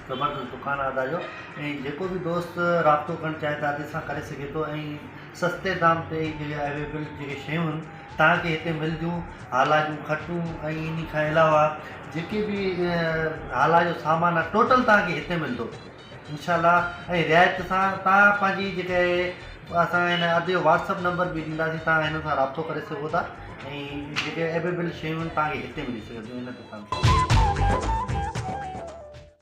ज़बरदस्त दुकान आहे अदा जो ऐं जेको बि दोस्त राब्तो करणु चाहे त अॼु सां करे सघे थो ऐं सस्ते दाम ते जेके अवेलेबल जेके शयूं आहिनि तव्हांखे हिते मिलंदियूं। हाला जूं खटूं ऐं इन खां अलावा जेके बि हाला जो सामान आहे टोटल तव्हांखे हिते मिलंदो इंशाल्लाह। ऐं रिआयत सां तव्हां पंहिंजी जेके असां हिन अॼु व्हाट्सअप नंबर बि ॾींदासीं, तव्हां हिन सां राब्तो करे सघो था ऐं जेके अवेलेबल शयूं आहिनि तव्हांखे हिते मिली सघंदियूं हिन दुकान ते।